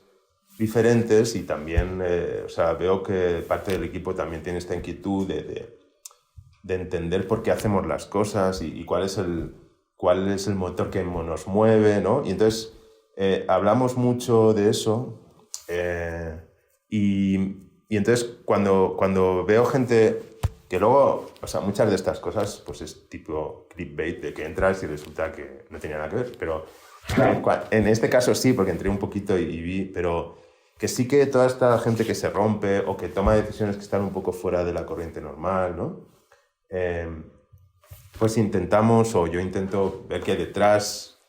diferentes y también, o sea, veo que parte del equipo también tiene esta inquietud de entender por qué hacemos las cosas y cuál es el motor que nos mueve, ¿no? Y entonces hablamos mucho de eso y entonces cuando veo gente que luego, o sea, muchas de estas cosas pues es tipo clickbait, de que entras y resulta que no tenía nada que ver, pero en este caso sí, porque entré un poquito y vi, pero que sí que toda esta gente que se rompe o que toma decisiones que están un poco fuera de la corriente normal, ¿no? Pues intentamos, o yo intento ver qué hay detrás,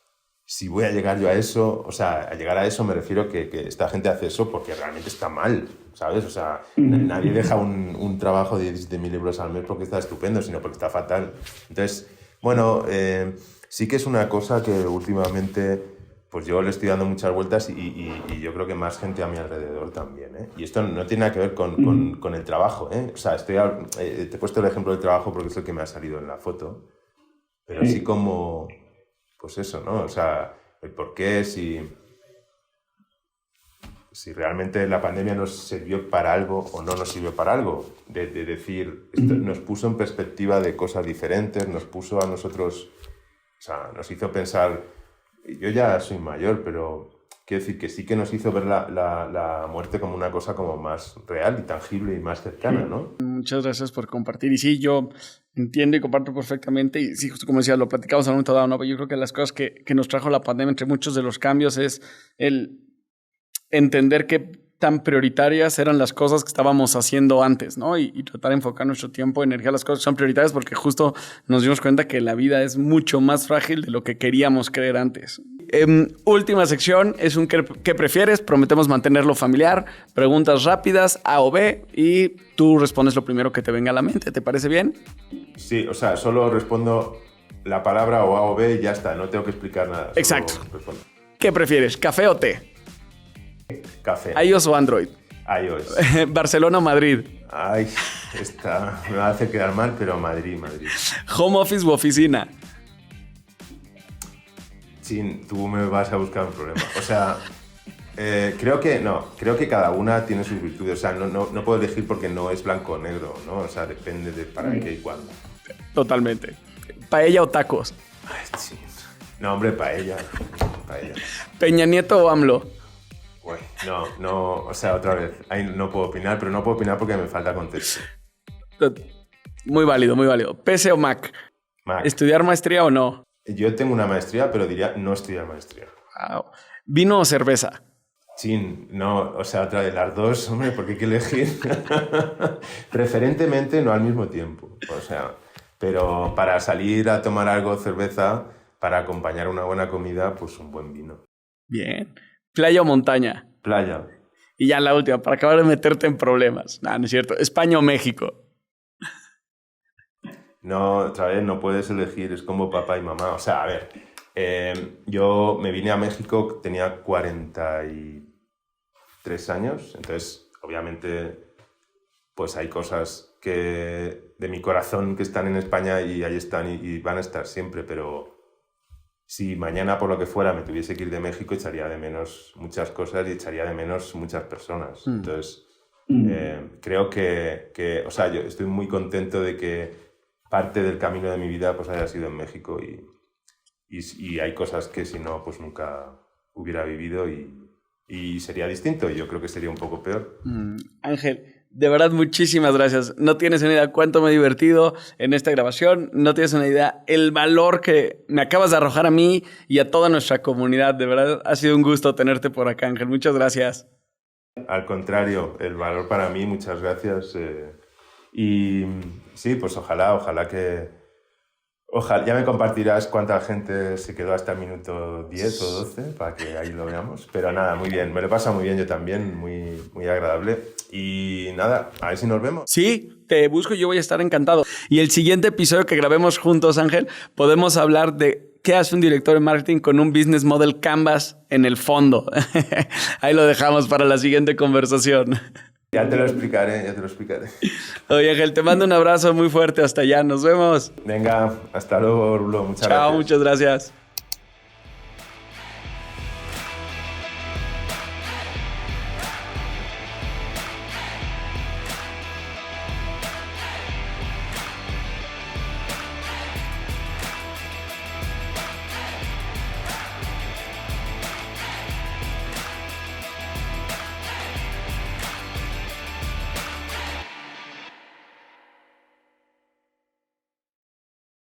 si voy a llegar yo a eso, o sea, a llegar a eso me refiero que esta gente hace eso porque realmente está mal, ¿sabes? O sea, nadie deja un trabajo de 17.000 euros al mes porque está estupendo, sino porque está fatal. Entonces, bueno, sí que es una cosa que últimamente... pues yo le estoy dando muchas vueltas y yo creo que más gente a mi alrededor también, ¿eh? Y esto no tiene nada que ver con el trabajo, ¿eh? O sea, te he puesto el ejemplo del trabajo porque es el que me ha salido en la foto, pero sí como, pues eso, ¿no? O sea, el por qué, si realmente la pandemia nos sirvió para algo o no nos sirvió para algo, de decir, esto nos puso en perspectiva de cosas diferentes, nos puso a nosotros, o sea, nos hizo pensar... Yo ya soy mayor, pero quiero decir que sí que nos hizo ver la muerte como una cosa como más real y tangible y más cercana, ¿no? Muchas gracias por compartir. Y sí, yo entiendo y comparto perfectamente. Y sí, justo como decía, lo platicamos en un momento dado, ¿no? Pero yo creo que las cosas que nos trajo la pandemia, entre muchos de los cambios, es el entender qué tan prioritarias eran las cosas que estábamos haciendo antes, ¿no? Y tratar de enfocar nuestro tiempo, energía a las cosas que son prioritarias, porque justo nos dimos cuenta que la vida es mucho más frágil de lo que queríamos creer antes. Última sección es un ¿qué prefieres? Prometemos mantenerlo familiar. Preguntas rápidas, A o B, y tú respondes lo primero que te venga a la mente. ¿Te parece bien? Sí, o sea, solo respondo la palabra o A o B y ya está, no tengo que explicar nada. Exacto. ¿Qué prefieres? ¿Café o té? Café. ¿iOS o Android? iOS. ¿Barcelona o Madrid? Ay, esta me va a hacer quedar mal, pero Madrid. ¿Home office u oficina? Sí, tú me vas a buscar un problema. O sea, creo que cada una tiene sus virtudes. O sea, no puedo elegir porque no es blanco o negro, ¿no? O sea, depende de para qué y cuándo. Totalmente. ¿Paella o tacos? Ay, sí. No, hombre, paella. ¿Peña Nieto o AMLO? Bueno, no, o sea, otra vez, ahí no puedo opinar, pero no puedo opinar porque me falta contexto. Muy válido, muy válido. ¿PC o Mac? Mac. ¿Estudiar maestría o no? Yo tengo una maestría, pero diría no estudiar maestría. Wow. ¿Vino o cerveza? Sí, no, o sea, otra de las dos, hombre, porque hay que elegir. Preferentemente no al mismo tiempo, o sea, pero para salir a tomar algo, cerveza, para acompañar una buena comida, pues un buen vino. Bien. ¿Playa o montaña? Playa. Y ya la última, para acabar de meterte en problemas. No es cierto. ¿España o México? No, otra vez, no puedes elegir, es como papá y mamá. O sea, a ver, yo me vine a México, tenía 43 años, entonces, obviamente, pues hay cosas que de mi corazón que están en España y ahí están y van a estar siempre, pero si mañana por lo que fuera me tuviese que ir de México, echaría de menos muchas cosas y echaría de menos muchas personas. Entonces, creo que, o sea, yo estoy muy contento de que parte del camino de mi vida pues haya sido en México y hay cosas que si no, pues nunca hubiera vivido y sería distinto. Yo creo que sería un poco peor. Ángel, de verdad, muchísimas gracias. No tienes una idea cuánto me he divertido en esta grabación. No tienes una idea el valor que me acabas de arrojar a mí y a toda nuestra comunidad. De verdad, ha sido un gusto tenerte por acá, Ángel. Muchas gracias. Al contrario, el valor para mí, muchas gracias. Y sí, pues ojalá que... Ojalá, ya me compartirás cuánta gente se quedó hasta el minuto 10 o 12 para que ahí lo veamos. Pero nada, muy bien. Me lo he pasado muy bien yo también, muy, muy agradable. Y nada, a ver si nos vemos. Sí, te busco y yo voy a estar encantado. Y el siguiente episodio que grabemos juntos, Ángel, podemos hablar de qué hace un director de marketing con un business model Canvas en el fondo. Ahí lo dejamos para la siguiente conversación. Ya te lo explicaré. Oye, Ángel, te mando un abrazo muy fuerte hasta allá. Nos vemos. Venga, hasta luego, Rulo. Muchas gracias. Chao, muchas gracias.